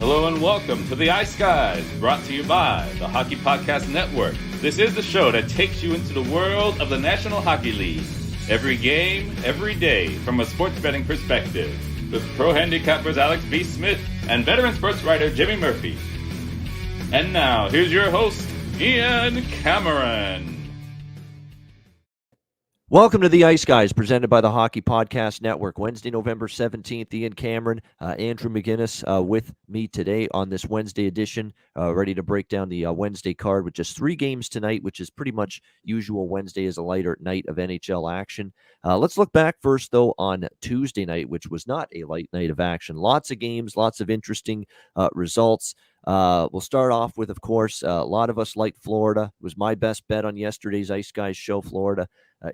Hello and welcome to the Ice Guys, brought to you by the Hockey Podcast Network. This is the show that takes you into the world of the National Hockey League. Every game, every day, from a sports betting perspective, with pro handicappers Alex B. Smith and veteran sports writer Jimmy Murphy. And now, here's your host, Ian Cameron. Welcome to the Ice Guys, presented by the Hockey Podcast Network. Wednesday, November 17th, Ian Cameron, Andrew McInnis with me today on this Wednesday edition, ready to break down the Wednesday card with just 3 games tonight, which is pretty much usual. Wednesday is a lighter night of NHL action. Let's look back first, though, on Tuesday night, which was not a light night of action. Lots of games, lots of interesting results. We'll start off with, of course, a lot of us liked Florida. It was my best bet on yesterday's Ice Guys show, Florida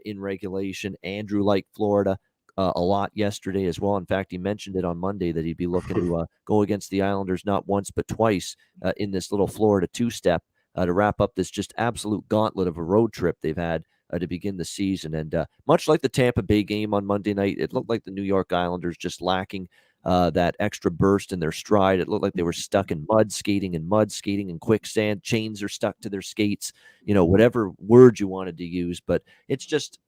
in regulation. Andrew liked Florida a lot yesterday as well. In fact, he mentioned it on Monday that he'd be looking to go against the Islanders not once but twice in this little Florida two-step to wrap up this just absolute gauntlet of a road trip they've had to begin the season. And much like the Tampa Bay game on Monday night, it looked like the New York Islanders just lacking that extra burst in their stride. It looked like they were stuck in mud skating and quicksand. Chains are stuck to their skates, whatever word you wanted to use. But it's just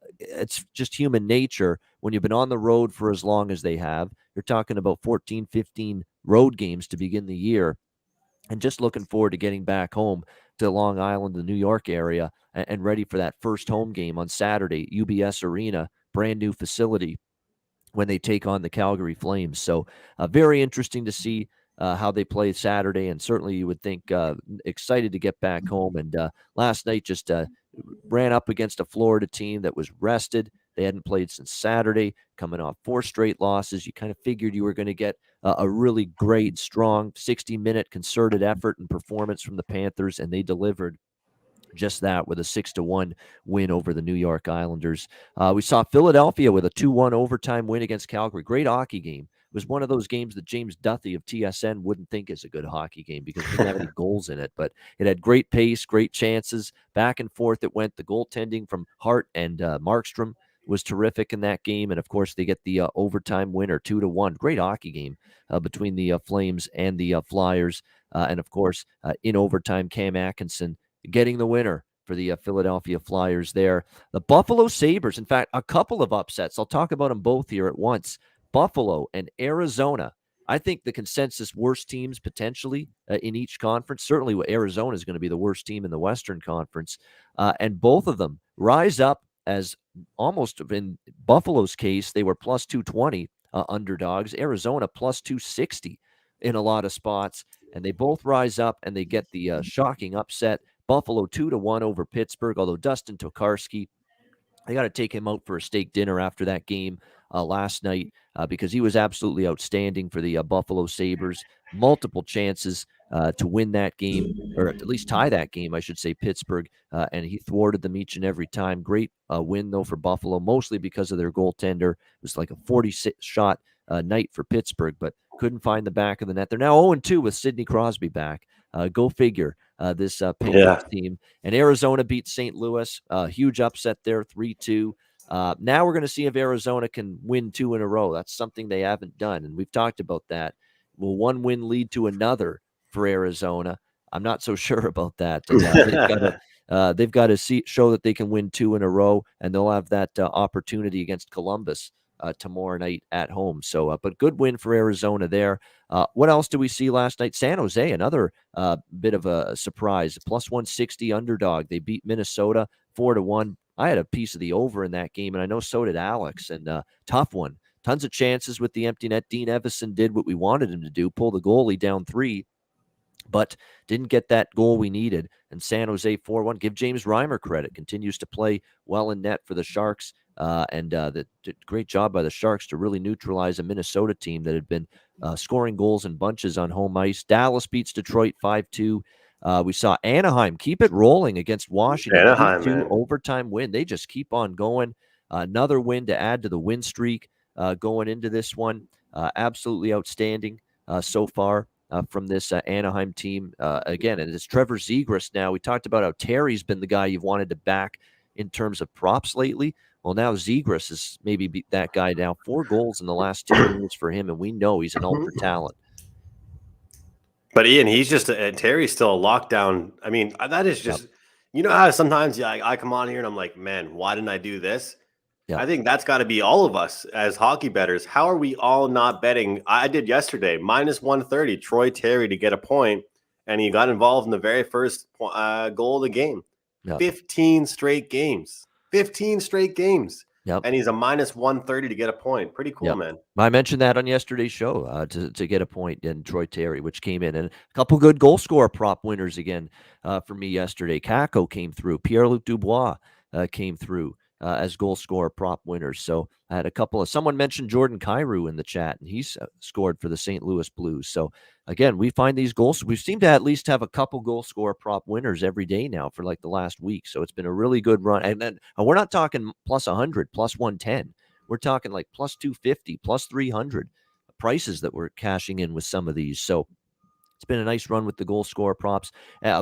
human nature when you've been on the road for as long as they have. You're talking about 14, 15 road games to begin the year, and just looking forward to getting back home to Long Island, the New York area, and ready for that first home game on Saturday, UBS Arena, brand new facility, when they take on the Calgary Flames. So very interesting to see how they play Saturday, and certainly you would think excited to get back home. And last night just ran up against a Florida team that was rested. They hadn't played since Saturday, coming off 4 straight losses. You kind of figured you were going to get a really great, strong 60-minute concerted effort and performance from the Panthers, and they delivered just that with a 6-1 win over the New York Islanders. We saw Philadelphia with a 2-1 overtime win against Calgary. Great hockey game. It was one of those games that James Duthie of TSN wouldn't think is a good hockey game because it didn't have any goals in it, but it had great pace, great chances, back and forth it went. The goaltending from Hart and Markstrom was terrific in that game, and of course they get the overtime winner, 2-1. Great hockey game between the Flames and the Flyers, and of course in overtime, Cam Atkinson getting the winner for the Philadelphia Flyers there. The Buffalo Sabres, in fact, a couple of upsets. I'll talk about them both here at once. Buffalo and Arizona. I think the consensus worst teams potentially in each conference. Certainly Arizona is going to be the worst team in the Western Conference. And both of them rise up as almost in Buffalo's case, they were plus 220 underdogs. Arizona plus 260 in a lot of spots. And they both rise up and they get the shocking upset. Buffalo 2-1 over Pittsburgh, although Dustin Tokarski, they got to take him out for a steak dinner after that game last night because he was absolutely outstanding for the Buffalo Sabres. Multiple chances to win that game, or at least tie that game, I should say, Pittsburgh, and he thwarted them each and every time. Great win, though, for Buffalo, mostly because of their goaltender. It was like a 46-shot night for Pittsburgh, but couldn't find the back of the net. They're now 0-2 with Sidney Crosby back. Go figure, this Penguins team. And Arizona beat St. Louis. Huge upset there, 3-2. Now we're going to see if Arizona can win 2 in a row. That's something they haven't done, and we've talked about that. Will one win lead to another for Arizona? I'm not so sure about that. They've got to show that they can win 2 in a row, and they'll have that opportunity against Columbus tomorrow night at home. So, but good win for Arizona there. What else do we see last night? San Jose, another bit of a surprise, plus 160 underdog. They beat Minnesota 4-1. I had a piece of the over in that game, and I know so did Alex, and tough one. Tons of chances with the empty net. Dean Evison did what we wanted him to do, pull the goalie down 3, but didn't get that goal we needed. And San Jose 4-1. Give James Reimer credit. Continues to play well in net for the Sharks. And the great job by the Sharks to really neutralize a Minnesota team that had been scoring goals in bunches on home ice. Dallas beats Detroit 5-2. We saw Anaheim keep it rolling against Washington. Anaheim, 2 overtime win. They just keep on going. Another win to add to the win streak going into this one. Absolutely outstanding so far from this Anaheim team. Again, and it's Trevor Zegras now. We talked about how Terry's been the guy you've wanted to back in terms of props lately. Well, now Zegras is maybe that guy now. 4 goals in the last 2 years for him, and we know he's an ultra talent. But Ian, he's just Terry's still a lockdown. I mean, that is Yep. just how sometimes I come on here and I'm like, man, why didn't I do this? Yep. I think that's got to be all of us as hockey bettors. How are we all not betting? I did yesterday -130 Troy Terry to get a point, and he got involved in the very first goal of the game. Yep. 15 straight games. 15 straight games. Yep. And he's a -130 to get a point. Pretty cool, Yep. man. I mentioned that on yesterday's show to get a point in Troy Terry, which came in, and a couple good goal scorer prop winners again for me yesterday. Kako came through. Pierre-Luc Dubois came through as goal scorer prop winners. So I had a couple of someone mentioned Jordan Kyrou in the chat, and he's scored for the St. Louis Blues. So again, we find these goals. We seem to at least have a couple goal scorer prop winners every day now for like the last week. So it's been a really good run. And then we're not talking plus 100, plus 110. We're talking like plus 250, plus 300 prices that we're cashing in with some of these. So it's been a nice run with the goal scorer props.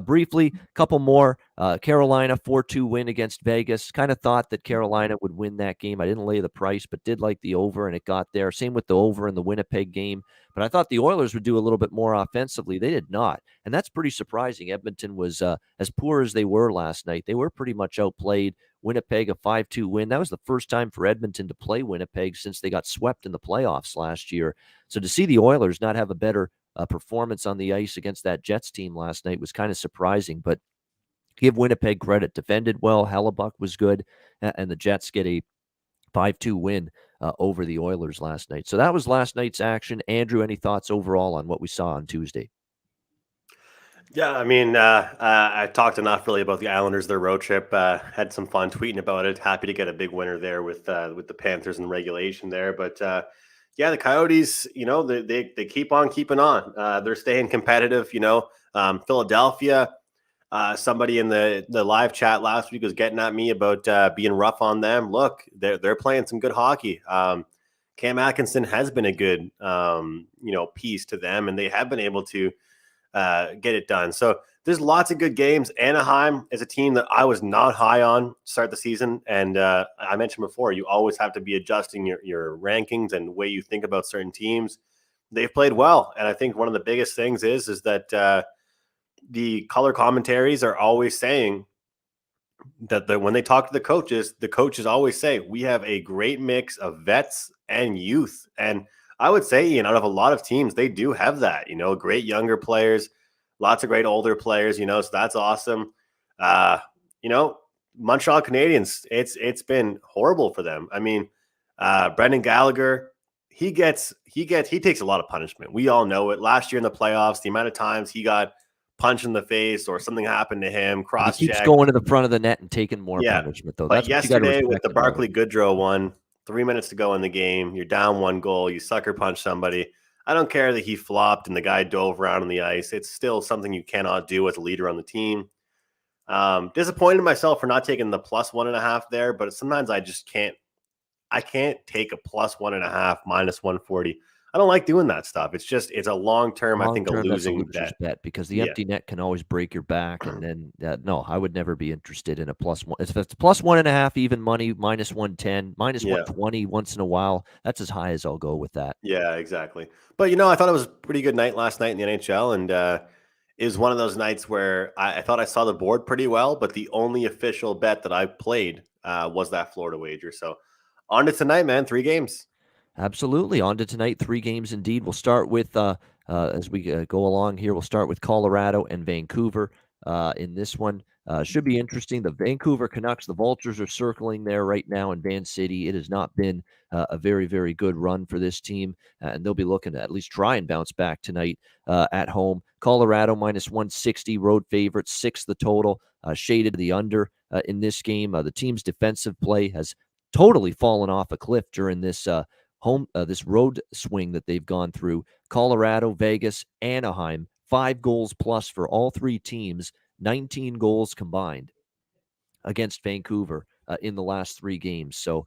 Briefly, a couple more. Carolina 4-2 win against Vegas. Kind of thought that Carolina would win that game. I didn't lay the price, but did like the over, and it got there. Same with the over in the Winnipeg game. But I thought the Oilers would do a little bit more offensively. They did not, and that's pretty surprising. Edmonton was as poor as they were last night. They were pretty much outplayed. Winnipeg, a 5-2 win. That was the first time for Edmonton to play Winnipeg since they got swept in the playoffs last year. So to see the Oilers not have a better performance on the ice against that Jets team last night was kind of surprising, but give Winnipeg credit. Defended well. Hellebuck was good, and the Jets get a 5-2 win over the Oilers last night. So that was last night's action. Andrew, any thoughts overall on what we saw on Tuesday? Yeah, I mean, I talked enough really about the Islanders, their road trip. Had some fun tweeting about it. Happy to get a big winner there with the Panthers in regulation there. But yeah, the Coyotes, they keep on keeping on. They're staying competitive. Philadelphia. Somebody in the live chat last week was getting at me about being rough on them. Look, they're playing some good hockey. Cam Atkinson has been a good piece to them, and they have been able to get it done. So there's lots of good games. Anaheim is a team that I was not high on to start the season. And I mentioned before, you always have to be adjusting your rankings and the way you think about certain teams. They've played well. And I think one of the biggest things is that the color commentaries are always saying that when they talk to the coaches always say, we have a great mix of vets and youth. And I would say, out of a lot of teams, they do have that, great younger players, lots of great older players, so that's awesome. Montreal Canadiens, it's been horrible for them. I mean, Brendan Gallagher, he takes a lot of punishment. We all know it. Last year in the playoffs, the amount of times he got punched in the face or something happened to him, cross-check. He keeps going to the front of the net and taking more punishment, though. But yesterday with the Barclay Goodrow one, 3 minutes to go in the game, you're down 1 goal, you sucker punch somebody. I don't care that he flopped and the guy dove around on the ice. It's still something you cannot do as a leader on the team. Disappointed in myself for not taking the plus 1.5 there, but sometimes I just can't. I can't take a plus 1.5 -140. I don't like doing that stuff. It's a long-term, I think, a losing bet because the empty net can always break your back. And then, no, I would never be interested in a plus one. If it's plus 1.5 even money, -110, -120 once in a while, that's as high as I'll go with that. Yeah, exactly. But, I thought it was a pretty good night last night in the NHL. And it was one of those nights where I thought I saw the board pretty well, but the only official bet that I played was that Florida wager. So on to tonight, man, 3 games. Absolutely. On to tonight, 3 games indeed. We'll start with, as we go along here, we'll start with Colorado and Vancouver in this one. Should be interesting. The Vancouver Canucks, the Vultures are circling there right now in Van City. It has not been a very, very good run for this team, and they'll be looking to at least try and bounce back tonight at home. Colorado -160, road favorites, 6 the total, shaded the under in this game. The team's defensive play has totally fallen off a cliff during this this road swing that they've gone through. Colorado, Vegas, Anaheim, 5 goals plus for all 3 teams, 19 goals combined against Vancouver in the last 3 games. So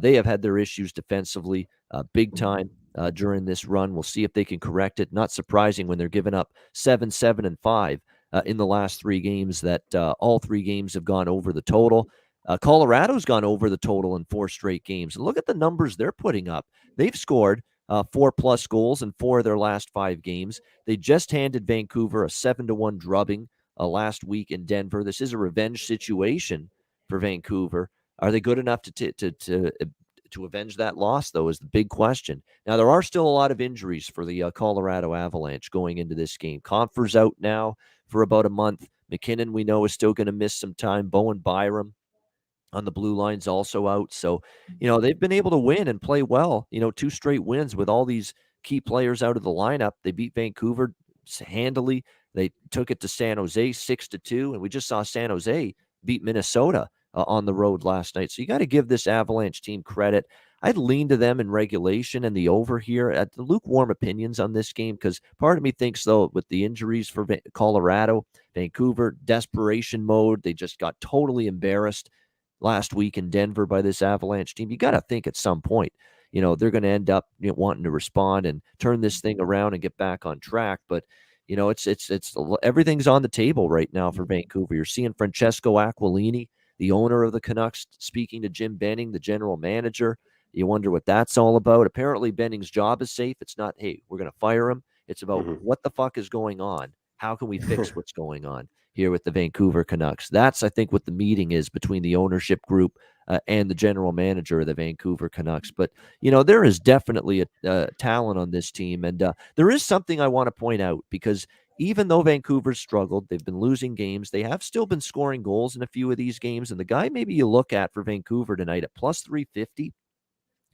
they have had their issues defensively big time during this run. We'll see if they can correct it. Not surprising when they're giving up 7, 7, and 5 in the last 3 games that all 3 games have gone over the total. Colorado's gone over the total in 4 straight games. And look at the numbers they're putting up. They've scored 4+ goals in 4 of their last 5 games. They just handed Vancouver a 7-1 drubbing last week in Denver. This is a revenge situation for Vancouver. Are they good enough to avenge that loss, though, is the big question. Now, there are still a lot of injuries for the Colorado Avalanche going into this game. Compher's out now for about a month. McKinnon, we know, is still going to miss some time. Bowen Byram on the blue line's also out. So, they've been able to win and play well, 2 straight wins with all these key players out of the lineup. They beat Vancouver handily. They took it to San Jose 6-2, and we just saw San Jose beat Minnesota on the road last night. So you got to give this Avalanche team credit. I'd lean to them in regulation and the over here. At the lukewarm opinions on this game, because part of me thinks, though, with the injuries for Colorado, Vancouver, desperation mode, they just got totally embarrassed last week in Denver by this Avalanche team. You got to think at some point, they're going to end up wanting to respond and turn this thing around and get back on track. But it's everything's on the table right now for Vancouver. You're seeing Francesco Aquilini, the owner of the Canucks, speaking to Jim Benning, the general manager. You wonder what that's all about. Apparently, Benning's job is safe. It's not, hey, we're going to fire him. It's about what the fuck is going on. How can we fix what's going on here with the Vancouver Canucks? That's, I think, what the meeting is between the ownership group and the general manager of the Vancouver Canucks. But, there is definitely a talent on this team. And there is something I want to point out, because even though Vancouver's struggled, they've been losing games, they have still been scoring goals in a few of these games. And the guy maybe you look at for Vancouver tonight at plus 350,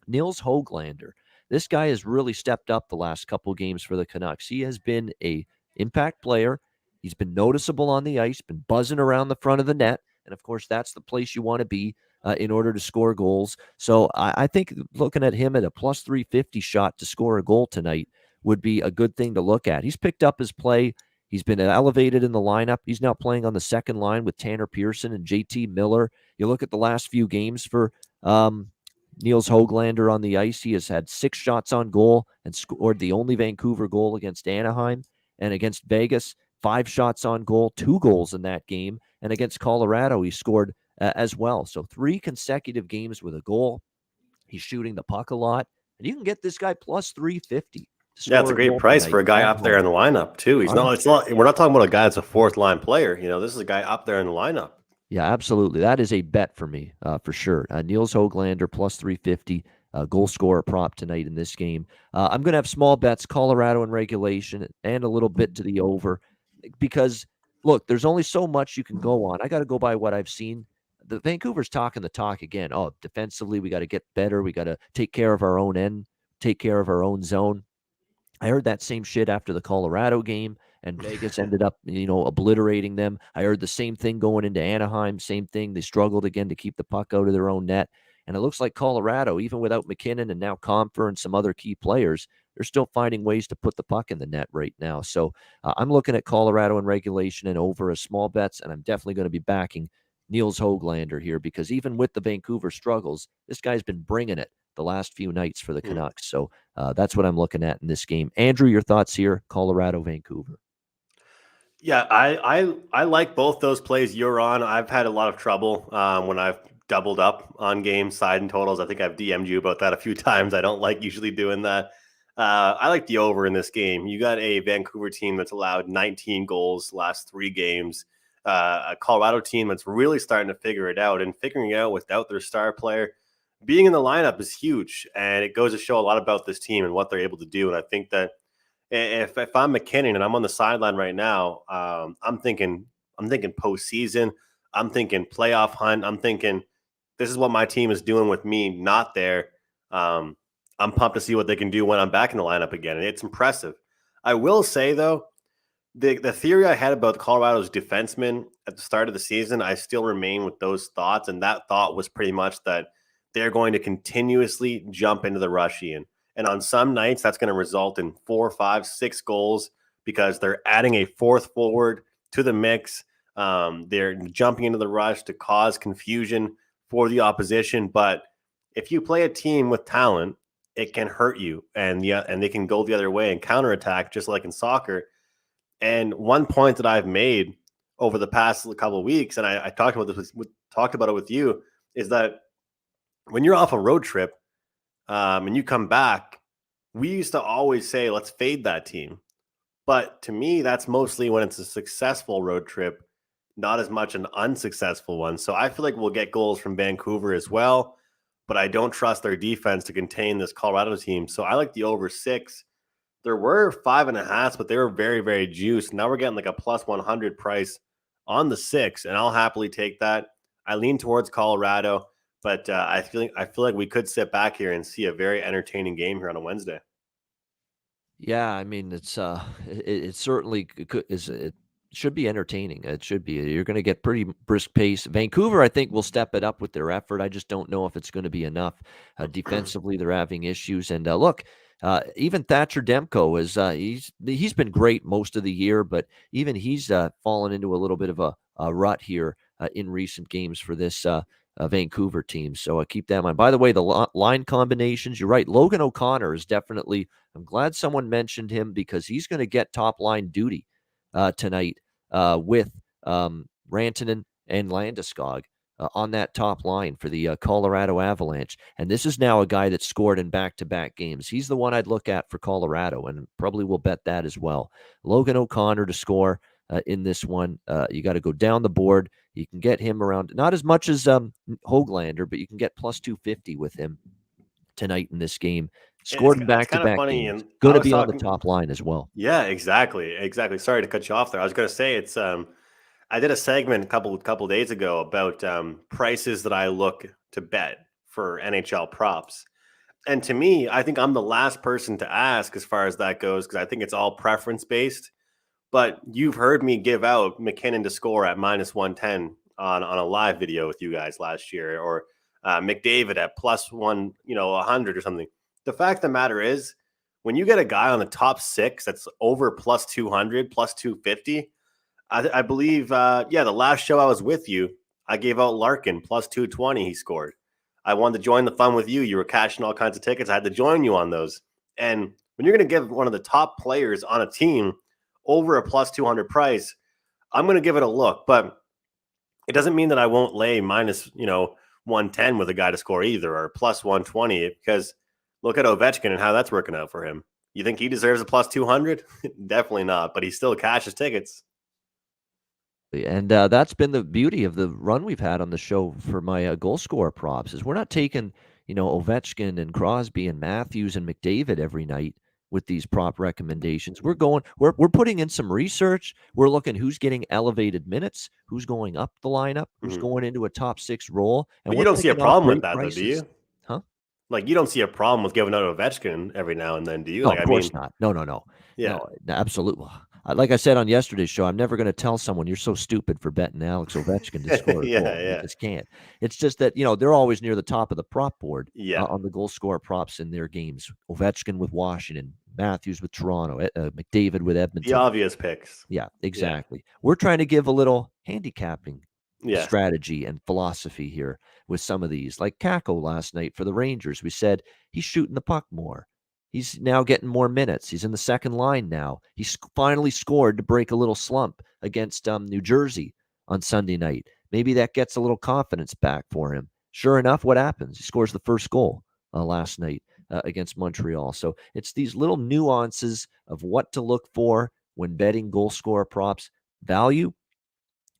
Nils Höglander. This guy has really stepped up the last couple games for the Canucks. He has been a impact player. He's been noticeable on the ice, been buzzing around the front of the net. And, of course, that's the place you want to be in order to score goals. So I think looking at him at a plus 350 shot to score a goal tonight would be a good thing to look at. He's picked up his play. He's been elevated in the lineup. He's now playing on the second line with Tanner Pearson and JT Miller. You look at the last few games for Nils Höglander on the ice. He has had 6 shots on goal and scored the only Vancouver goal against Anaheim, and against Vegas, 5 shots on goal, 2 goals in that game. And against Colorado, he scored as well. So 3 consecutive games with a goal. He's shooting the puck a lot. And you can get this guy plus 350. Yeah, it's a great price for a guy up there in the lineup, too. We're not talking about a guy that's a 4th-line player. This is a guy up there in the lineup. Yeah, absolutely. That is a bet for me, for sure. Nils Höglander plus 350. Goal scorer prop tonight in this game. I'm going to have small bets, Colorado in regulation, and a little bit to the over, because, look, there's only so much you can go on. I got to go by what I've seen. The Vancouver's talking the talk again. Oh, defensively, we got to get better. We got to take care of our own end, take care of our own zone. I heard that same shit after the Colorado game, and Vegas ended up, obliterating them. I heard the same thing going into Anaheim, same thing. They struggled again to keep the puck out of their own net. And it looks like Colorado, even without McKinnon and now Compher and some other key players, they're still finding ways to put the puck in the net right now. So I'm looking at Colorado in regulation and over as small bets, and I'm definitely going to be backing Nils Höglander here, because even with the Vancouver struggles, this guy's been bringing it the last few nights for the Canucks. So that's what I'm looking at in this game. Andrew, your thoughts here, Colorado, Vancouver? Yeah, I like both those plays you're on. I've had a lot of trouble when I've doubled up on games, side and totals. I think I've DM'd you about that a few times. I don't like usually doing that. I like the over in this game. You got a Vancouver team that's allowed 19 goals last 3 games. A Colorado team that's really starting to figure it out, and figuring it out without their star player. Being in the lineup is huge, and it goes to show a lot about this team and what they're able to do. And I think that if I'm McKinnon and I'm on the sideline right now, I'm thinking postseason. I'm thinking playoff hunt. I'm thinking this is what my team is doing with me not there. I'm pumped to see what they can do when I'm back in the lineup again, and it's impressive. I will say, though, the theory I had about Colorado's defensemen at the start of the season, I still remain with those thoughts, and that thought was pretty much that they're going to continuously jump into the rush, Ian. And on some nights, that's going to result in 4, 5, 6 goals because they're adding a 4th forward to the mix. They're jumping into the rush to cause confusion for the opposition. But if you play a team with talent, it can hurt you, and they can go the other way and counterattack, just like in soccer. And one point that I've made over the past couple of weeks, and I talked about it with you, is that when you're off a road trip and you come back, we used to always say, let's fade that team. But to me, that's mostly when it's a successful road trip, not as much an unsuccessful one. So I feel like we'll get goals from Vancouver as well, but I don't trust their defense to contain this Colorado team. So I like the over 6. There were 5.5, but they were very, very juiced. Now we're getting like a plus 100 price on the 6, and I'll happily take that. I lean towards Colorado, but I feel like we could sit back here and see a very entertaining game here on a Wednesday. Yeah, I mean, it certainly it should be entertaining. It should be. You're going to get pretty brisk pace. Vancouver, I think, will step it up with their effort. I just don't know if it's going to be enough. Defensively, they're having issues. And look, even Thatcher Demko he's been great most of the year, but even he's fallen into a little bit of a rut here in recent games for this Vancouver team. So keep that in mind. By the way, the line combinations, you're right. Logan O'Connor is definitely. I'm glad someone mentioned him because he's going to get top line duty tonight with Rantanen and Landeskog on that top line for the Colorado Avalanche. And this is now a guy that scored in back-to-back games. He's the one I'd look at for Colorado, and probably will bet that as well. Logan O'Connor to score in this one. You got to go down the board. You can get him around, not as much as Höglander, but you can get plus 250 with him tonight in this game. Scored in back-to-back games. Going to be on the top line as well. Yeah, exactly. Sorry to cut you off there. I was going to say it's. I did a segment a couple days ago about prices that I look to bet for NHL props, and to me, I think I'm the last person to ask as far as that goes because I think it's all preference based. But you've heard me give out McKinnon to score at minus 110 on a live video with you guys last year, or McDavid at plus 100 or something. The fact of the matter is, when you get a guy on the top 6 that's over plus 200, plus 250, I believe, the last show I was with you, I gave out Larkin plus 220. He scored. I wanted to join the fun with you. You were cashing all kinds of tickets. I had to join you on those. And when you're going to give one of the top players on a team over a plus 200 price, I'm going to give it a look. But it doesn't mean that I won't lay minus 110 with a guy to score either, or plus 120, because look at Ovechkin and how that's working out for him. You think he deserves a plus 200? Definitely not, but he still cashes tickets. And that's been the beauty of the run we've had on the show for my goal scorer props is we're not taking, Ovechkin and Crosby and Matthews and McDavid every night with these prop recommendations. We're putting in some research. We're looking who's getting elevated minutes, who's going up the lineup, who's going into a top 6 role. And but you don't see a problem with that, prices. Though, do you? Huh? Like, you don't see a problem with giving out Ovechkin every now and then, do you? No, of course not. No. Yeah. No, absolutely. Like I said on yesterday's show, I'm never going to tell someone you're so stupid for betting Alex Ovechkin to score a goal. You just can't. It's just that, they're always near the top of the prop board on the goal scorer props in their games. Ovechkin with Washington, Matthews with Toronto, McDavid with Edmonton. The obvious picks. Yeah, exactly. Yeah. We're trying to give a little handicapping strategy and philosophy here with some of these. Like Kako last night for the Rangers, we said he's shooting the puck more. He's now getting more minutes. He's in the second line now. He finally scored to break a little slump against New Jersey on Sunday night. Maybe that gets a little confidence back for him. Sure enough, what happens? He scores the first goal last night against Montreal. So it's these little nuances of what to look for when betting goal scorer props. Value,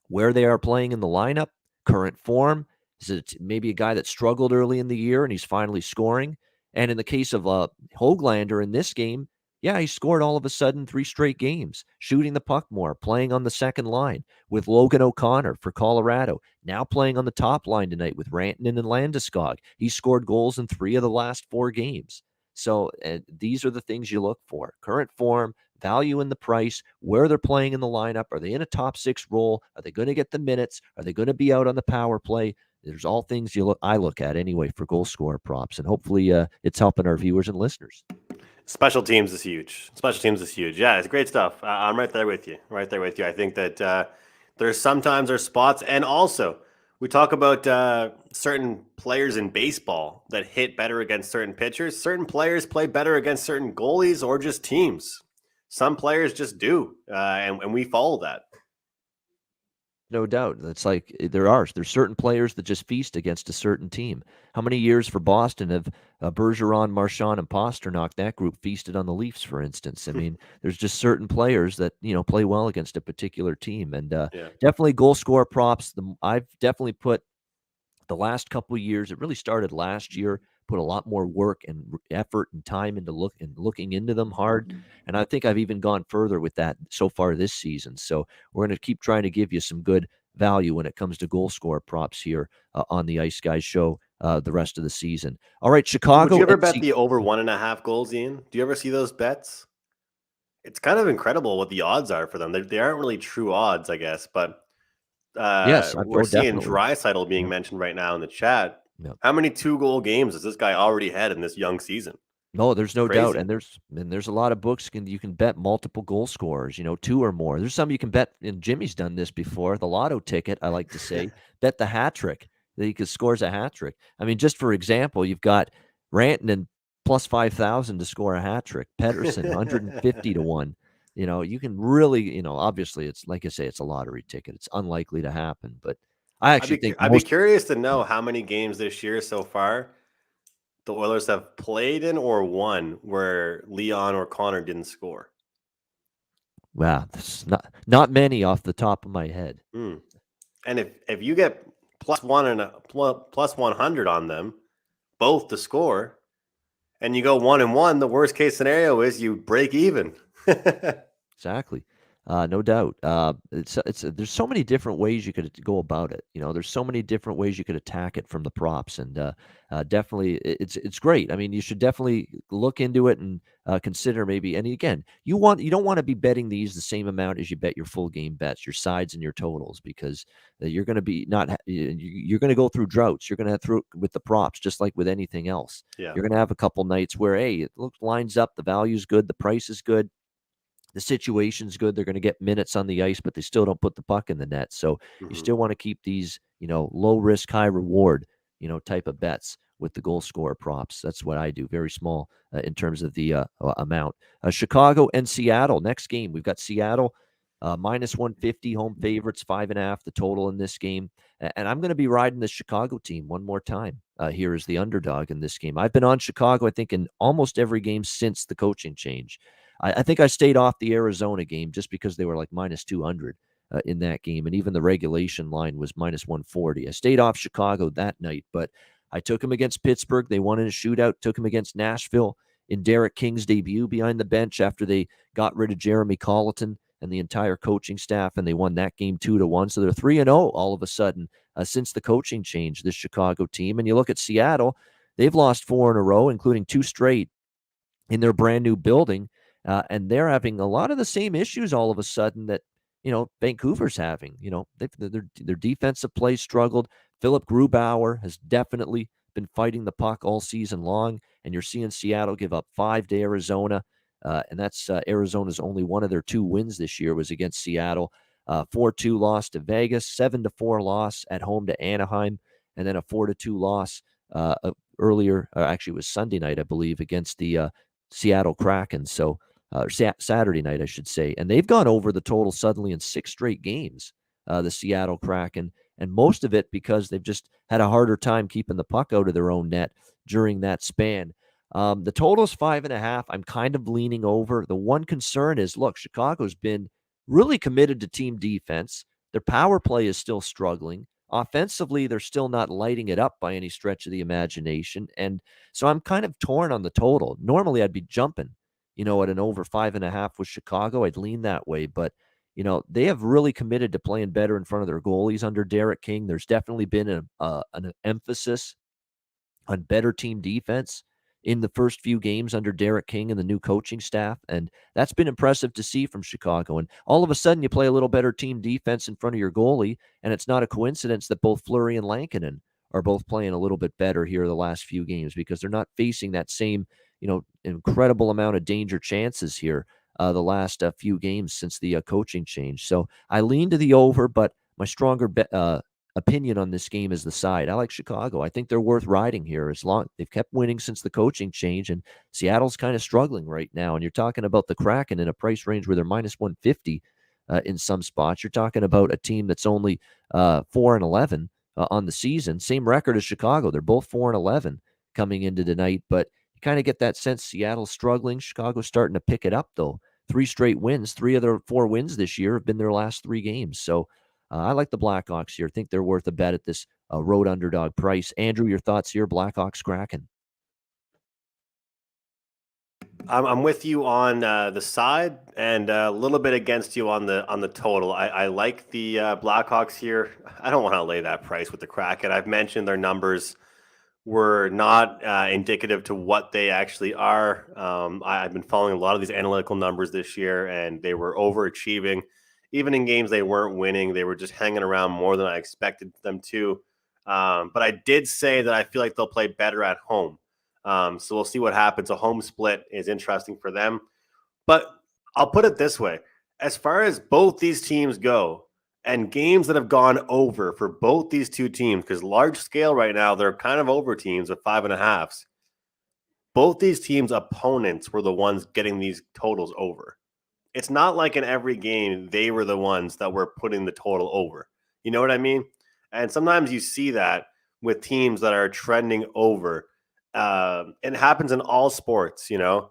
where they are playing in the lineup, current form. Is it maybe a guy that struggled early in the year and he's finally scoring? And in the case of Höglander in this game, he scored all of a sudden 3 straight games, shooting the puck more, playing on the second line with Logan O'Connor for Colorado, now playing on the top line tonight with Rantanen and Landeskog. He scored goals in 3 of the last 4 games. So these are the things you look for. Current form, value in the price, where they're playing in the lineup. Are they in a top 6 role? Are they going to get the minutes? Are they going to be out on the power play? There's all things I look at anyway for goal scorer props, and hopefully it's helping our viewers and listeners. Special teams is huge. Yeah, it's great stuff. I'm right there with you. I think that there's spots, and also we talk about certain players in baseball that hit better against certain pitchers. Certain players play better against certain goalies or just teams. Some players just do, and we follow that. No doubt. It's like there's certain players that just feast against a certain team. How many years for Boston have Bergeron, Marchand, and Pasternak, that group, feasted on the Leafs, for instance? I mean, there's just certain players that play well against a particular team, and Yeah. definitely goal score props. I've definitely put the last couple of years. It really started last year. Put a lot more work and effort and time into looking into them hard, and I think I've even gone further with that so far this season. So we're going to keep trying to give you some good value when it comes to goal score props here on the Ice Guys show the rest of the season. All right, Would Chicago. you ever bet the over 1.5 goals, Ian? Do you ever see those bets? It's kind of incredible what the odds are for them. They aren't really true odds, I guess, but Yes, we're seeing definitely. Draisaitl being Yep. mentioned right now in the chat. Yep. How many 2-goal games has this guy already had in this young season? No, there's no doubt, Crazy. and there's a lot of books you can bet multiple goal scorers, 2 or more. There's some you can bet, and Jimmy's done this before. The lotto ticket, I like to say, bet the hat trick that he scores a hat trick. I mean, just for example, you've got Rantanen plus 5,000 to score a hat trick. Pettersson 150 to 1. You can really, obviously, it's like I say, it's a lottery ticket. It's unlikely to happen, but I actually think I'd be most. curious to know how many games this year so far the Oilers have played in or won where Leon or Connor didn't score. Wow, that's not many off the top of my head. And if you get plus 100 on them, both to score, and you go 1-1, the worst case scenario is you break even. Exactly. No doubt. There's so many different ways you could go about it. There's so many different ways you could attack it from the props, and definitely it's great. I mean, you should definitely look into it and consider maybe. And again, you don't want to be betting these the same amount as you bet your full game bets, your sides and your totals, because you're going to be you're going to go through droughts. You're going to have through with the props, just like with anything else. Yeah. You're going to have a couple nights where it lines up, the value's good, the price is good. The situation's good. They're going to get minutes on the ice, but they still don't put the puck in the net. So you still want to keep these, low risk, high reward, type of bets with the goal scorer props. That's what I do. Very small in terms of the amount. Chicago and Seattle. Next game, we've got Seattle minus 150 home favorites, 5.5 the total in this game. And I'm going to be riding the Chicago team one more time here as the underdog in this game. I've been on Chicago, I think, in almost every game since the coaching change. I think I stayed off the Arizona game just because they were like minus 200 in that game. And even the regulation line was minus 140. I stayed off Chicago that night, but I took them against Pittsburgh. They won in a shootout, took them against Nashville in Derek King's debut behind the bench after they got rid of Jeremy Colleton and the entire coaching staff, and they won that game 2-1. So they're 3-0 all of a sudden since the coaching change, this Chicago team. And you look at Seattle, they've lost 4 in a row, including 2 straight in their brand new building. And they're having a lot of the same issues all of a sudden that, Vancouver's having. Their defensive play struggled. Philip Grubauer has definitely been fighting the puck all season long, and you're seeing Seattle give up 5 to Arizona, and that's Arizona's only one of their 2 wins this year was against Seattle. 4-2 loss to Vegas, 7-4 loss at home to Anaheim, and then a 4-2 loss earlier. Actually, it was Sunday night, I believe, against the Seattle Kraken. So Saturday night, I should say. And they've gone over the total suddenly in 6 straight games, the Seattle Kraken, and most of it because they've just had a harder time keeping the puck out of their own net during that span. The total is 5.5. I'm kind of leaning over. The one concern is, look, Chicago's been really committed to team defense. Their power play is still struggling. Offensively, they're still not lighting it up by any stretch of the imagination. And so I'm kind of torn on the total. Normally, I'd be jumping, at an over 5.5 with Chicago. I'd lean that way. But, they have really committed to playing better in front of their goalies under Derek King. There's definitely been an emphasis on better team defense in the first few games under Derek King and the new coaching staff. And that's been impressive to see from Chicago. And all of a sudden you play a little better team defense in front of your goalie. And it's not a coincidence that both Fleury and Lankinen are both playing a little bit better here the last few games because they're not facing that same, incredible amount of danger chances here the last few games since the coaching change. So I lean to the over, but my stronger opinion on this game is the side. I like Chicago. I think they're worth riding here as long they've kept winning since the coaching change, and Seattle's kind of struggling right now. And you're talking about the Kraken in a price range where they're minus 150 in some spots. You're talking about a team that's only 4-11 on the season, same record as Chicago. They're both 4-11 coming into tonight, but you kind of get that sense Seattle's struggling. Chicago's starting to pick it up, though. 3 straight wins. 3 of their 4 wins this year have been their last 3 games. So I like the Blackhawks here. I think they're worth a bet at this road underdog price. Andrew, your thoughts here? Blackhawks Kraken. I'm with you on the side and a little bit against you on the total. I like the Blackhawks here. I don't want to lay that price with the Kraken. I've mentioned their numbers were not indicative to what they actually are. I've been following a lot of these analytical numbers this year, and they were overachieving. Even in games they weren't winning, they were just hanging around more than I expected them to. But I did say that I feel like they'll play better at home. So we'll see what happens. A home split is interesting for them. But I'll put it this way. As far as both these teams go, and games that have gone over for both these two teams, because large scale right now, they're kind of over teams with 5.5s. Both these teams' opponents were the ones getting these totals over. It's not like in every game they were the ones that were putting the total over. You know what I mean? And sometimes you see that with teams that are trending over. It happens in all sports, you know.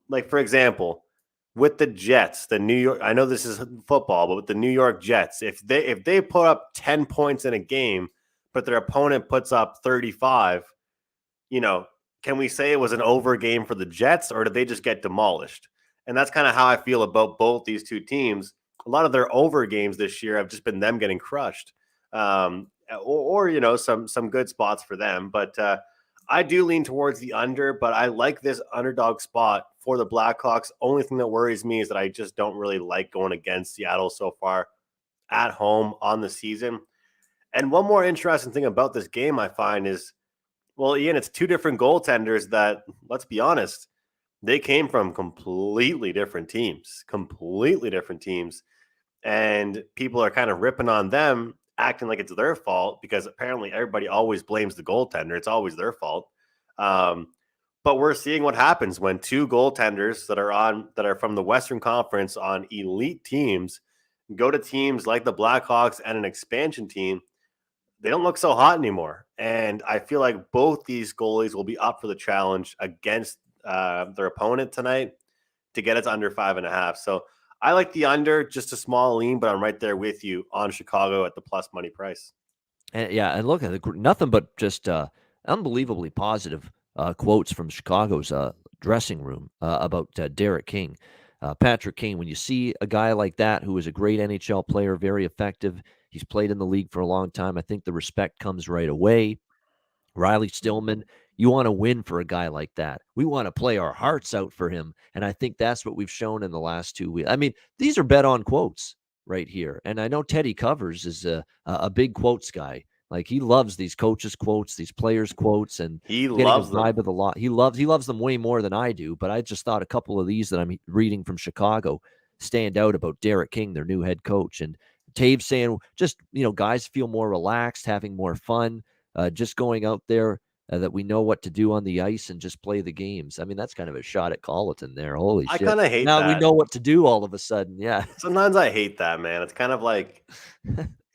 Like for example, with the Jets, the New York, I know this is football, but with the New York Jets, if they put up 10 points in a game, but their opponent puts up 35, you know, can we say it was an over game for the Jets, or did they just get demolished? And that's kind of how I feel about both these two teams. A lot of their over games this year have just been them getting crushed, or you know, some good spots for them, but. I do lean towards the under, but I like this underdog spot for the Blackhawks. Only thing that worries me is that I just don't really like going against Seattle so far at home on the season. And one more interesting thing about this game I find is, well, Ian, it's 2 different goaltenders that, let's be honest, they came from completely different teams. And people are kind of ripping on them, acting like it's their fault because apparently everybody always blames the goaltender. It's always their fault. But we're seeing what happens when 2 goaltenders that are from the Western Conference on elite teams go to teams like the Blackhawks and an expansion team. They don't look so hot anymore. And I feel like both these goalies will be up for the challenge against their opponent tonight to get it to under 5.5. So I like the under, just a small lean, but I'm right there with you on Chicago at the plus money price. And look, nothing but just unbelievably positive quotes from Chicago's dressing room about Derek King. Patrick Kane, when you see a guy like that who is a great NHL player, very effective, he's played in the league for a long time, I think the respect comes right away. Riley Stillman, you want to win for a guy like that. We want to play our hearts out for him. And I think that's what we've shown in the last 2 weeks. I mean, these are bet on quotes right here. And I know Teddy Covers is a big quotes guy. Like he loves these coaches' quotes, these players' quotes, and he loves them. Vibe of the lot. He loves them way more than I do. But I just thought a couple of these that I'm reading from Chicago stand out about Derek King, their new head coach. And Taves saying just, you know, guys feel more relaxed, having more fun. Just going out there that we know what to do on the ice and just play the games. I mean, that's kind of a shot at Colleton there. Holy shit. I kind of hate now that. We know what to do all of a sudden. Yeah. Sometimes I hate that, man. It's kind of like,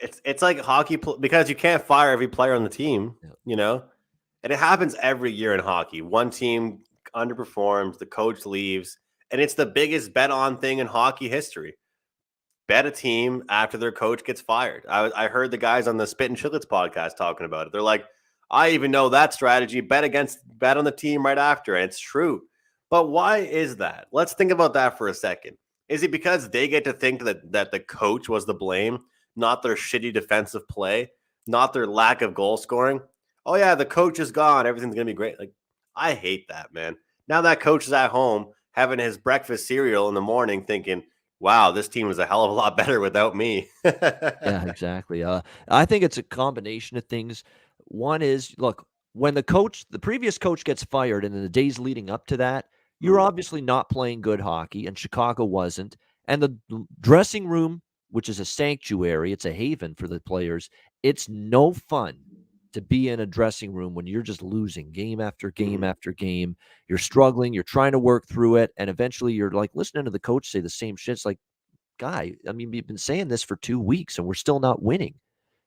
it's like hockey because you can't fire every player on the team, you know, and it happens every year in hockey. One team underperforms, the coach leaves, and it's the biggest bet on thing in hockey history. Bet a team after their coach gets fired. I heard the guys on the Spit and Chiclets podcast talking about it. They're like, I even know that strategy. Bet on the team right after. And it's true. But why is that? Let's think about that for a second. Is it because they get to think that the coach was the blame, not their shitty defensive play, not their lack of goal scoring? Oh yeah, the coach is gone. Everything's going to be great. Like, I hate that, man. Now that coach is at home having his breakfast cereal in the morning thinking, wow, this team is a hell of a lot better without me. Yeah, exactly. I think it's a combination of things. One is, look, when the previous coach gets fired and in the days leading up to that, you're obviously not playing good hockey, and Chicago wasn't. And the dressing room, which is a sanctuary, it's a haven for the players. It's no fun to be in a dressing room when you're just losing game after game after game. You're struggling. You're trying to work through it. And eventually you're like listening to the coach say the same shit. It's like, guy. I mean, we've been saying this for 2 weeks and we're still not winning,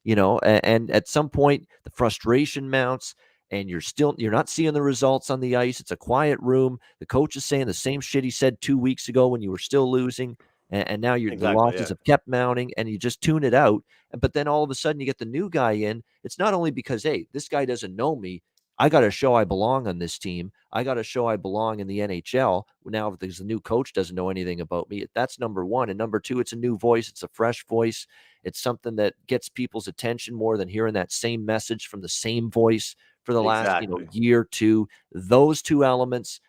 and at some point the frustration mounts and you're not seeing the results on the ice. It's a quiet room. The coach is saying the same shit he said 2 weeks ago when you were still losing. And now the Exactly. losses have kept mounting and you just tune it out. But then all of a sudden you get the new guy in. It's not only because, hey, this guy doesn't know me. I got to show I belong on this team. I got to show I belong in the NHL. Now, if there's a new coach doesn't know anything about me, that's number one. And number two, it's a new voice. It's a fresh voice. It's something that gets people's attention more than hearing that same message from the same voice for the last, Exactly. year, two. Those two elements,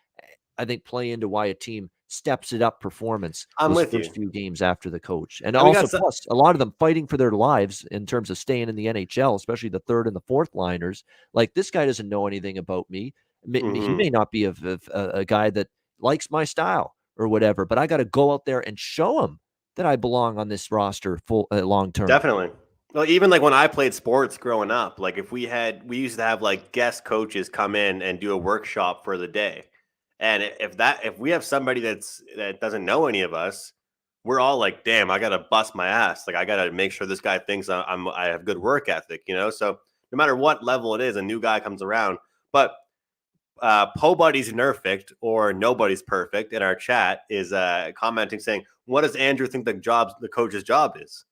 I think, play into why a team steps it up performance I'm those with first you. few games after the coach. And And we also, got plus, a lot of them fighting for their lives in terms of staying in the NHL, especially the third and the fourth liners. Like, this guy doesn't know anything about me. He may not be a guy that likes my style or whatever, but I got to go out there and show him that I belong on this roster full long term. Definitely. Well, even like when I played sports growing up, like we used to have like guest coaches come in and do a workshop for the day. And if we have somebody that doesn't know any of us, we're all like, damn, I gotta bust my ass. Like I gotta make sure this guy thinks I have good work ethic, So no matter what level it is, a new guy comes around. But Po Buddy's Nerfect or Nobody's Perfect in our chat is commenting saying, what does Andrew think the coach's job is?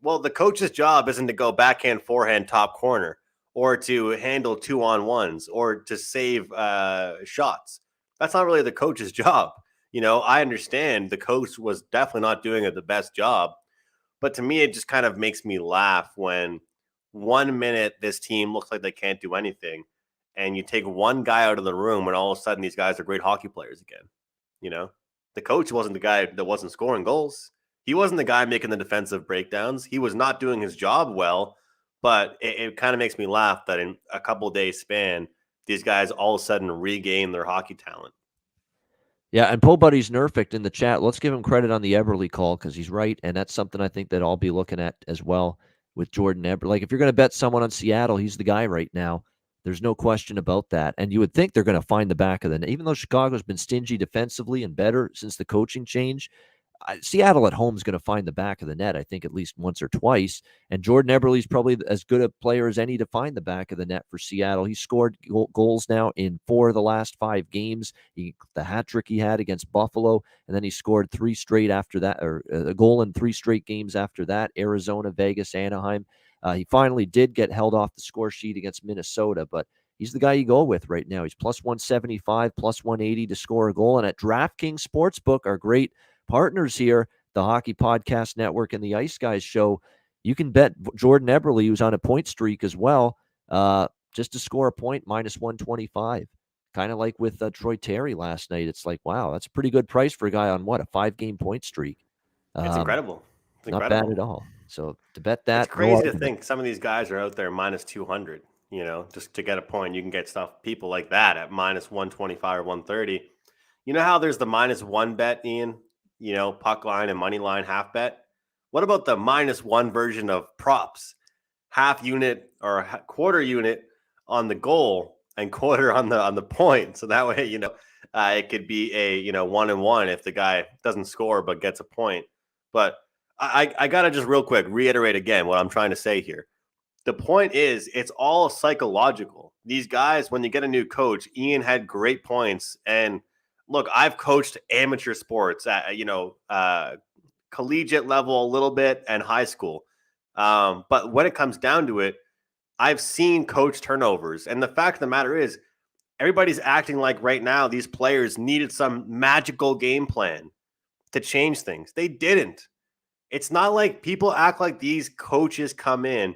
Well, the coach's job isn't to go backhand, forehand, top corner, or to handle 2-on-1s, or to save shots. That's not really the coach's job. I understand the coach was definitely not doing the best job, but to me, it just kind of makes me laugh when 1 minute this team looks like they can't do anything, and you take one guy out of the room, and all of a sudden these guys are great hockey players again. The coach wasn't the guy that wasn't scoring goals. He wasn't the guy making the defensive breakdowns. He was not doing his job well, but it kind of makes me laugh that in a couple of days span, these guys all of a sudden regain their hockey talent. Yeah, and Po Buddy's Nerfect in the chat. Let's give him credit on the Eberle call because he's right, and that's something I think that I'll be looking at as well with Jordan Eberle. Like, if you're going to bet someone on Seattle, he's the guy right now. There's no question about that. And you would think they're going to find the back of the net. Even though Chicago's been stingy defensively and better since the coaching change, Seattle at home is going to find the back of the net, I think, at least once or twice. And Jordan Eberle is probably as good a player as any to find the back of the net for Seattle. He scored goals now in 4 of the last 5 games. The hat trick he had against Buffalo, and then he scored 3 straight after that, or a goal in 3 straight games after that, Arizona, Vegas, Anaheim. He finally did get held off the score sheet against Minnesota, but he's the guy you go with right now. He's plus 175, plus 180 to score a goal. And at DraftKings Sportsbook, our great partners here, the Hockey Podcast Network and the Ice Guys show, you can bet Jordan Eberle, who's on a point streak as well, just to score a point, minus 125. Kind of like with Troy Terry last night. It's like, wow, that's a pretty good price for a guy on what, a 5-game point streak. It's incredible. It's not incredible. bad at all. So to bet that, it's crazy to think some of these guys are out there minus 200. Just to get a point, you can get people like that at minus 125 or 130. You know how there's the minus 1 bet, Ian? Puck line and money line half bet. What about the minus 1 version of props? Half unit or quarter unit on the goal and quarter on the point. So that way, it could be a 1-1 if the guy doesn't score but gets a point. But I gotta just real quick reiterate again what I'm trying to say here. The point is, it's all psychological. These guys, when you get a new coach, Ian had great points. And look, I've coached amateur sports at, collegiate level a little bit and high school. But when it comes down to it, I've seen coach turnovers. And the fact of the matter is, everybody's acting like right now these players needed some magical game plan to change things. They didn't. It's not like people act like these coaches come in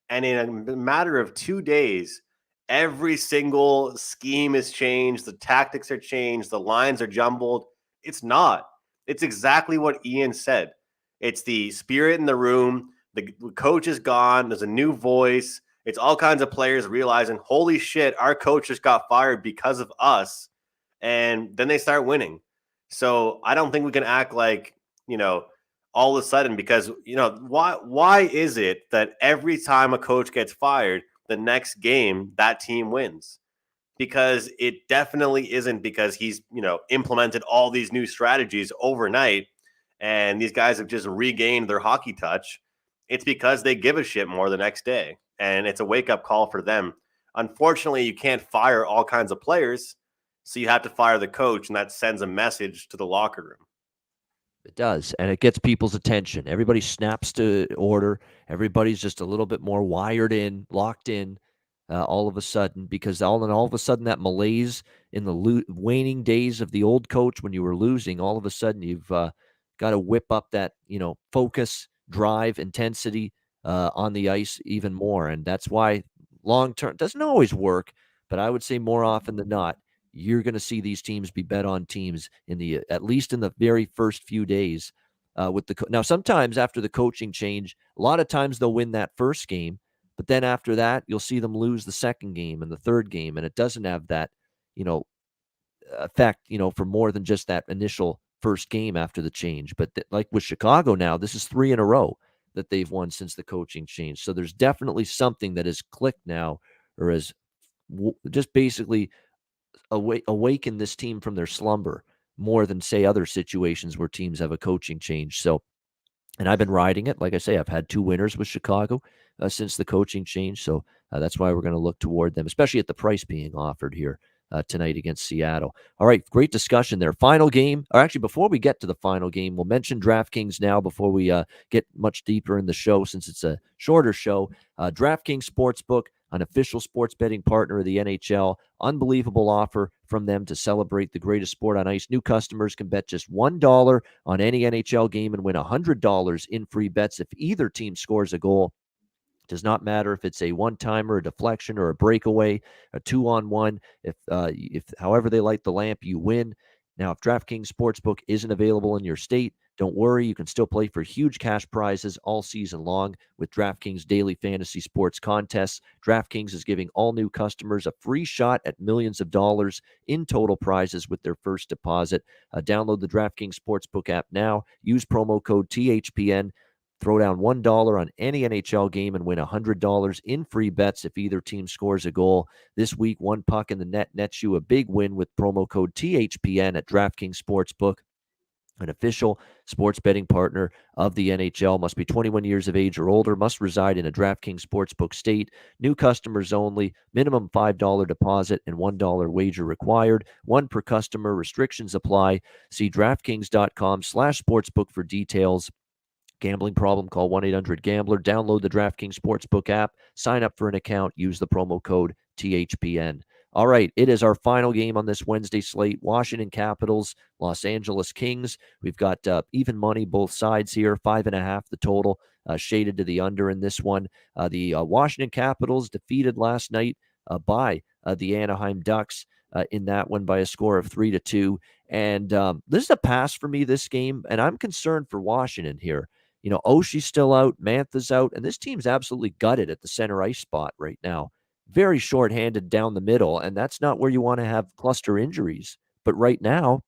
and in a matter of 2 days, every single scheme is changed. The tactics are changed. The lines are jumbled. It's not. It's exactly what Ian said. It's the spirit in the room. The coach is gone. There's a new voice. It's all kinds of players realizing, holy shit, our coach just got fired because of us. And then they start winning. So I don't think we can act like, all of a sudden, because, why is it that every time a coach gets fired, the next game that team wins? Because it definitely isn't because he's, implemented all these new strategies overnight and these guys have just regained their hockey touch, it's because they give a shit more the next day. And it's a wake-up call for them. Unfortunately, you can't fire all kinds of players, so you have to fire the coach, and that sends a message to the locker room. It does, and it gets people's attention. Everybody snaps to order. Everybody's just a little bit more wired in, locked in, all of a sudden, because all of a sudden that malaise in the waning days of the old coach when you were losing, all of a sudden you've got to whip up that focus, drive, intensity on the ice even more, and that's why long term doesn't always work, but I would say more often than not you're going to see these teams be bet on teams in the at least in the very first few days with the now sometimes after the coaching change a lot of times they'll win that first game, but then after that you'll see them lose the second game and the third game, and it doesn't have that you know effect for more than just that initial first game after the change. But like with Chicago now, this is 3 in a row that they've won since the coaching change, so there's definitely something that has clicked now, or has just basically awaken this team from their slumber more than, say, other situations where teams have a coaching change. So, and I've been riding it. Like I say, I've had 2 winners with Chicago since the coaching change. So that's why we're going to look toward them, especially at the price being offered here tonight against Seattle. All right, great discussion there. Final game, or actually before we get to the final game, we'll mention DraftKings now before we get much deeper in the show since it's a shorter show. DraftKings Sportsbook, an official sports betting partner of the NHL. Unbelievable offer from them to celebrate the greatest sport on ice. New customers can bet just $1 on any NHL game and win $100 in free bets if either team scores a goal. Does not matter if it's a one-timer, a deflection, or a breakaway, a 2-on-1. If however they light the lamp, you win. Now, if DraftKings Sportsbook isn't available in your state, don't worry. You can still play for huge cash prizes all season long with DraftKings daily fantasy sports contests. DraftKings is giving all new customers a free shot at millions of dollars in total prizes with their first deposit. Download the DraftKings Sportsbook app now. Use promo code THPN. Throw down $1 on any NHL game and win $100 in free bets if either team scores a goal. This week, one puck in the net nets you a big win with promo code THPN at DraftKings Sportsbook. An official sports betting partner of the NHL. Must be 21 years of age or older. Must reside in a DraftKings Sportsbook state. New customers only. Minimum $5 deposit and $1 wager required. One per customer. Restrictions apply. See DraftKings.com/sportsbook for details. Gambling problem? Call 1-800-GAMBLER. Download the DraftKings Sportsbook app. Sign up for an account. Use the promo code THPN. All right, it is our final game on this Wednesday slate. Washington Capitals, Los Angeles Kings. We've got even money both sides here, 5.5 the total, shaded to the under in this one. The Washington Capitals defeated last night by the Anaheim Ducks in that one by a score of 3-2. And this is a pass for me this game, and I'm concerned for Washington here. Oshie's still out, Mantha's out, and this team's absolutely gutted at the center ice spot right now. Very shorthanded down the middle, and that's not where you want to have cluster injuries. But right now,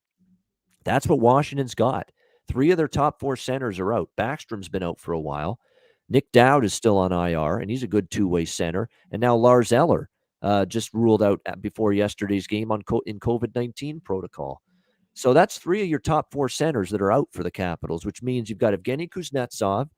that's what Washington's got. 3 of their top 4 centers are out. Backstrom's been out for a while. Nick Dowd is still on IR, and he's a good two-way center. And now Lars Eller just ruled out before yesterday's game in COVID-19 protocol. So that's 3 of your top 4 centers that are out for the Capitals, which means you've got Evgeny Kuznetsov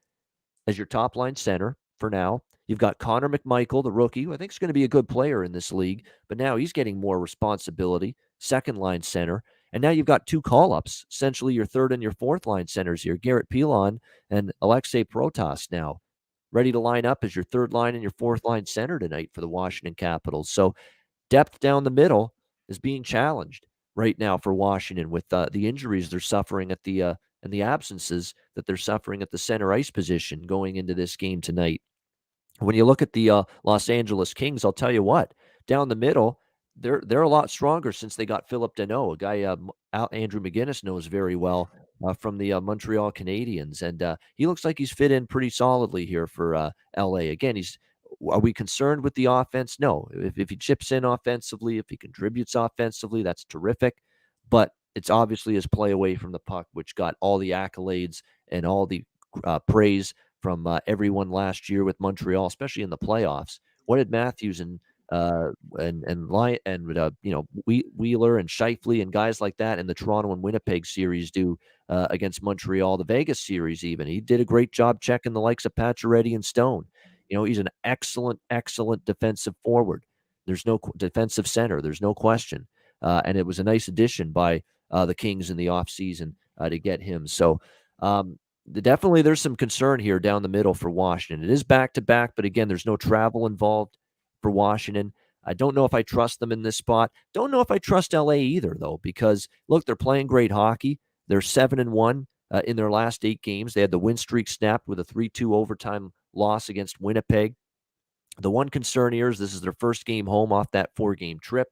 as your top line center for now. You've got Connor McMichael, the rookie, who I think is going to be a good player in this league, but now he's getting more responsibility, second line center. And now you've got 2 call-ups, essentially your third and your fourth line centers here, Garrett Pilon and Alexei Protas now, ready to line up as your third line and your fourth line center tonight for the Washington Capitals. So depth down the middle is being challenged right now for Washington with the injuries they're suffering at the and the absences that they're suffering at the center ice position going into this game tonight. When you look at the Los Angeles Kings, I'll tell you what, down the middle, they're a lot stronger since they got Philip Deneau, a guy Andrew McInnis knows very well from the Montreal Canadiens, and he looks like he's fit in pretty solidly here for LA. Again, are we concerned with the offense? No. If he chips in offensively, if he contributes offensively, that's terrific. But it's obviously his play away from the puck, which got all the accolades and all the praise from everyone last year with Montreal, especially in the playoffs. What did Matthews and Wheeler and Scheifele and guys like that in the Toronto and Winnipeg series do against Montreal, the Vegas series even. He did a great job checking the likes of Pacioretty and Stone. He's an excellent, excellent defensive forward. There's no defensive center. There's no question. And it was a nice addition by the Kings in the offseason to get him. So definitely there's some concern here down the middle for Washington. It is back-to-back, but again, there's no travel involved for Washington. I don't know if I trust them in this spot. Don't know if I trust LA either, though, because, look, they're playing great hockey. They're 7-1 in their last 8 games. They had the win streak snapped with a 3-2 overtime loss against Winnipeg. The one concern here is this is their first game home off that 4-game trip.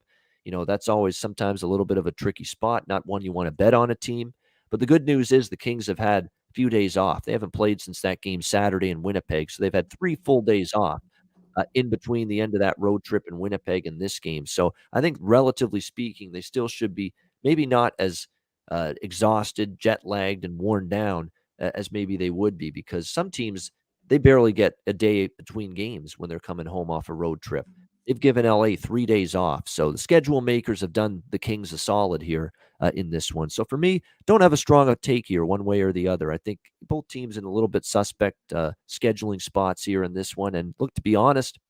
That's always sometimes a little bit of a tricky spot, not one you want to bet on a team. But the good news is the Kings have had a few days off. They haven't played since that game Saturday in Winnipeg, so they've had 3 full days off in between the end of that road trip in Winnipeg and this game. So I think relatively speaking, they still should be maybe not as exhausted, jet-lagged, and worn down as maybe they would be, because some teams, they barely get a day between games when they're coming home off a road trip. They've given LA 3 days off. So the schedule makers have done the Kings a solid here in this one. So for me, don't have a strong take here one way or the other. I think both teams in a little bit suspect scheduling spots here in this one. And look, to be honest,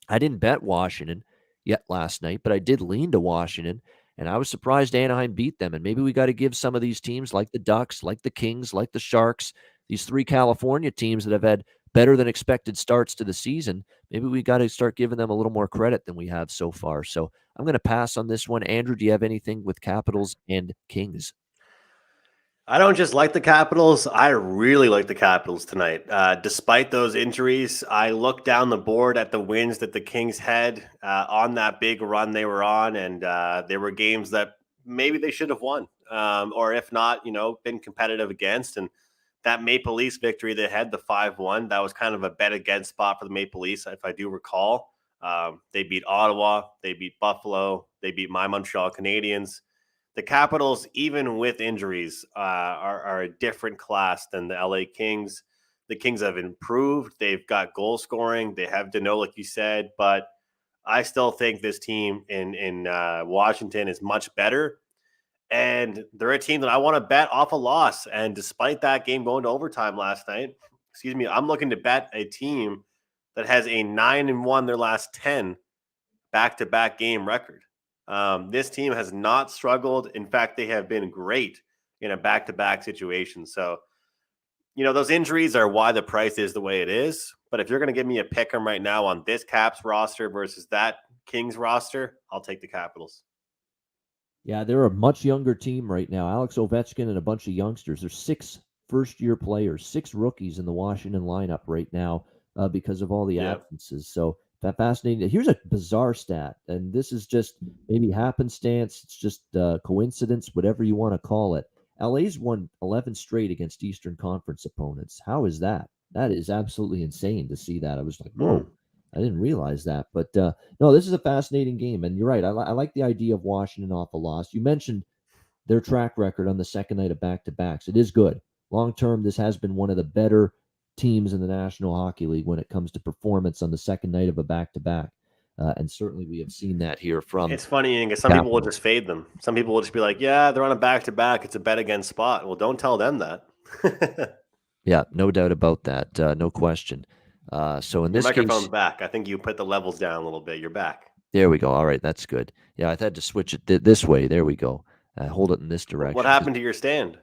I didn't bet Washington yet last night, but I did lean to Washington. And I was surprised Anaheim beat them. And maybe we got to give some of these teams like the Ducks, like the Kings, like the Sharks, these 3 California teams that have had better than expected starts to the season, maybe we got to start giving them a little more credit than we have so far. So I'm going to pass on this one. Andrew, do you have anything with Capitals and Kings? I don't just like the Capitals. I really like the Capitals tonight. Despite those injuries, I looked down the board at the wins that the Kings had on that big run they were on, and there were games that maybe they should have won, or if not, been competitive against. And that Maple Leafs victory they had, the 5-1, that was kind of a bet against spot for the Maple Leafs, if I do recall. They beat Ottawa, they beat Buffalo, they beat my Montreal Canadiens. The Capitals, even with injuries, are a different class than the LA Kings. The Kings have improved. They've got goal scoring. They have Danault, like you said, but I still think this team in Washington is much better. And they're a team that I want to bet off a loss. And despite that game going to overtime last night, I'm looking to bet a team that has a 9-1 their last 10 back-to-back game record. This team has not struggled. In fact, they have been great in a back-to-back situation. So, those injuries are why the price is the way it is. But if you're going to give me a pick 'em right now on this Caps roster versus that Kings roster, I'll take the Capitals. Yeah, they're a much younger team right now. Alex Ovechkin and a bunch of youngsters. There's 6 first-year players, 6 rookies in the Washington lineup right now because of all the absences. So that fascinating. Here's a bizarre stat, and this is just maybe happenstance. It's just coincidence, whatever you want to call it. LA's won 11 straight against Eastern Conference opponents. How is that? That is absolutely insane to see that. I was like, whoa. I didn't realize that. But no, this is a fascinating game. And you're right. I like the idea of Washington off a loss. You mentioned their track record on the second night of back-to-backs. It is good. Long-term, this has been one of the better teams in the National Hockey League when it comes to performance on the second night of a back-to-back. And certainly we have seen that here from It's funny because some people will just fade them. Some people will just be like, yeah, they're on a back-to-back. It's a bet against spot. Well, don't tell them that. Yeah, no doubt about that. No question. So in this case, microphone's back. I think you put the levels down a little bit. You're back. There we go. All right, that's good. Yeah, I had to switch it this way. There we go. Hold it in this direction. What happened to your stand?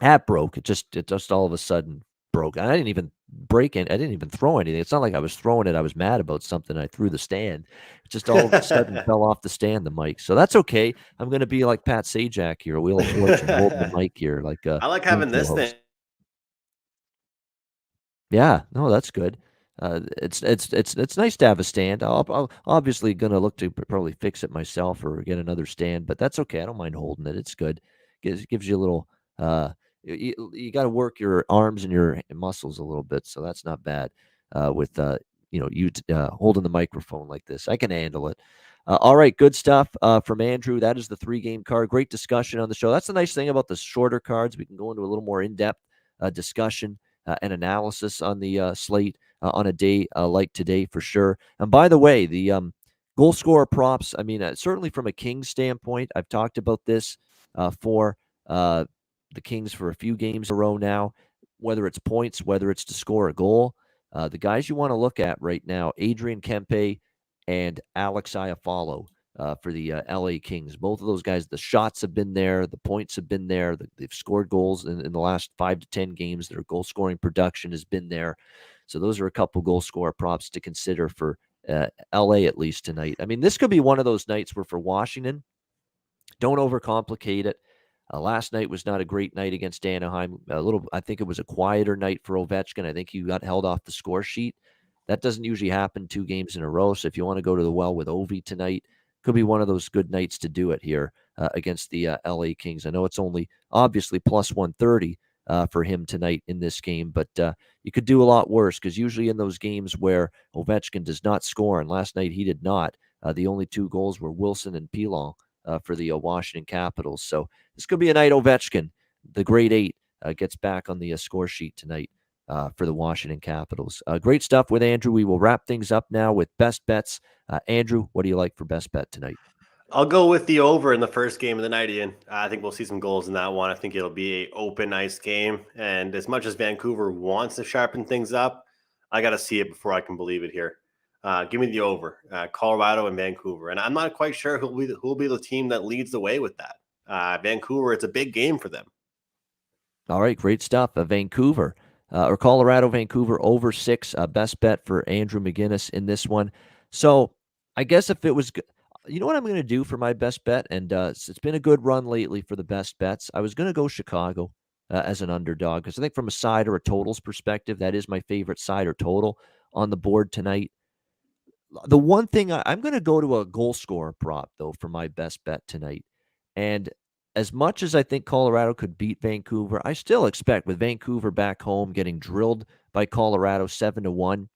That broke. It just all of a sudden broke. I didn't even break it. I didn't even throw anything. It's not like I was throwing it. I was mad about something. I threw the stand. It just all of a sudden fell off the stand, the mic. So that's okay. I'm going to be like Pat Sajak here, Wheel of Fortune, holding the mic here. I like having this thing. Yeah, no, that's good. It's nice to have a stand. I'm obviously going to look to probably fix it myself or get another stand, but that's okay. I don't mind holding it. It's good. Gives you a little. You got to work your arms and your muscles a little bit, so that's not bad. With holding the microphone like this, I can handle it. All right, good stuff from Andrew. That is the 3-game card. Great discussion on the show. That's the nice thing about the shorter cards. We can go into a little more in-depth discussion and analysis on the slate on a day like today for sure. And by the way, the Goal scorer props, I mean, certainly from a Kings standpoint, I've talked about this for the Kings for a few games in a row now, whether it's points, whether it's to score a goal. The guys you want to look at right now, Adrian Kempe and Alex Iafallo for the LA Kings. Both of those guys, the shots have been there, the points have been there, they've scored goals in the last 5 to 10 games. Their goal scoring production has been there. So those are a couple goal scorer props to consider for LA at least tonight. I mean, this could be one of those nights where for Washington, don't overcomplicate it. Last night was not a great night against Anaheim. I think it was a quieter night for Ovechkin. I think he got held off the score sheet. That doesn't usually happen 2 games in a row. So if you want to go to the well with Ovi tonight, could be one of those good nights to do it here against the LA Kings. I know it's only obviously plus 130 for him tonight in this game, but you could do a lot worse because usually in those games where Ovechkin does not score, and last night he did not, the only 2 goals were Wilson and Pilon for the Washington Capitals. So this could be a night Ovechkin, the grade 8, gets back on the score sheet tonight for the Washington Capitals. Great stuff with Andrew. We will wrap things up now with best bets. Andrew, what do you like for best bet tonight? I'll go with the over in the first game of the night, Ian. I think we'll see some goals in that one. I think it'll be an open, nice game. And as much as Vancouver wants to sharpen things up, I got to see it before I can believe it here. Give me the over, Colorado and Vancouver. And I'm not quite sure who'll be the team that leads the way with that. Vancouver, it's a big game for them. All right, great stuff. Vancouver or Colorado, Vancouver over 6. Best bet for Andrew McInnis in this one. So I guess if it was, you know what I'm going to do for my best bet? And it's been a good run lately for the best bets. I was going to go Chicago as an underdog because I think from a side or a totals perspective, that is my favorite side or total on the board tonight. The one thing I'm going to go to a goal scorer prop, though, for my best bet tonight. And as much as I think Colorado could beat Vancouver, I still expect with Vancouver back home getting drilled by Colorado 7-1,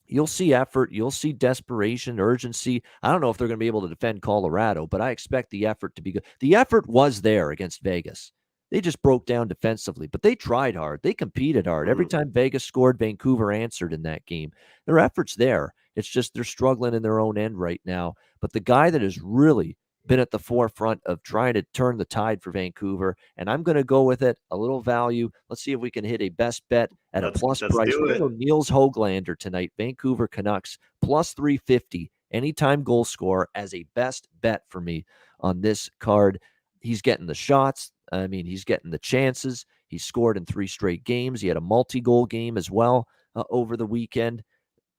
you'll see effort, you'll see desperation, urgency. I don't know if they're going to be able to defend Colorado, but I expect the effort to be good. The effort was there against Vegas. They just broke down defensively, but they tried hard. They competed hard. Every time Vegas scored, Vancouver answered in that game. Their effort's there. It's just they're struggling in their own end right now. But the guy that has really been at the forefront of trying to turn the tide for Vancouver, and I'm going to go with it, a little value. Let's see if we can hit a best bet at a plus price. We're going to go Niels Höglander tonight, Vancouver Canucks, plus 350, anytime goal scorer as a best bet for me on this card. He's getting the shots. I mean, he's getting the chances. He scored in 3 straight games. He had a multi-goal game as well over the weekend,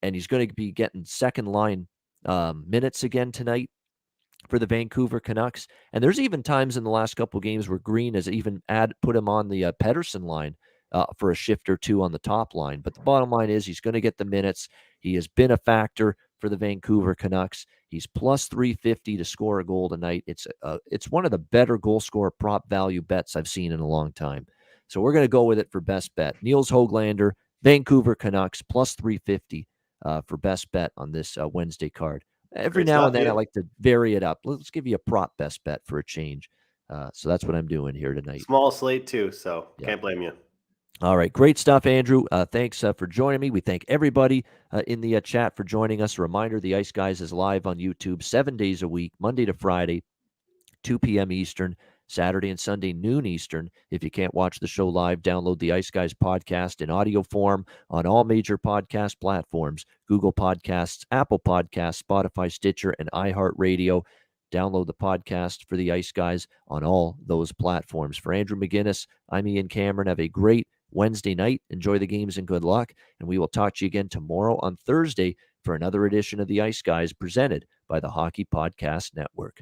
and he's going to be getting second line minutes again tonight for the Vancouver Canucks. And there's even times in the last couple of games where Green has even put him on the Pettersson line for a shift or 2 on the top line. But the bottom line is he's going to get the minutes. He has been a factor for the Vancouver Canucks. He's plus 350 to score a goal tonight. It's one of the better goal scorer prop value bets I've seen in a long time. So we're going to go with it for best bet. Niels Höglander, Vancouver Canucks, plus 350 for best bet on this Wednesday card. Every now and then I like to vary it up. Let's give you a prop best bet for a change. So that's what I'm doing here tonight. Small slate too, so can't blame you. All right, great stuff, Andrew. Thanks for joining me. We thank everybody in the chat for joining us. A reminder, the Ice Guys is live on YouTube 7 days a week, Monday to Friday, 2 p.m. Eastern, Saturday and Sunday, noon Eastern. If you can't watch the show live, download the Ice Guys podcast in audio form on all major podcast platforms, Google Podcasts, Apple Podcasts, Spotify, Stitcher, and iHeartRadio. Download the podcast for the Ice Guys on all those platforms. For Andrew McInnis, I'm Ian Cameron. Have a great Wednesday night. Enjoy the games and good luck. And we will talk to you again tomorrow on Thursday for another edition of the Ice Guys presented by the Hockey Podcast Network.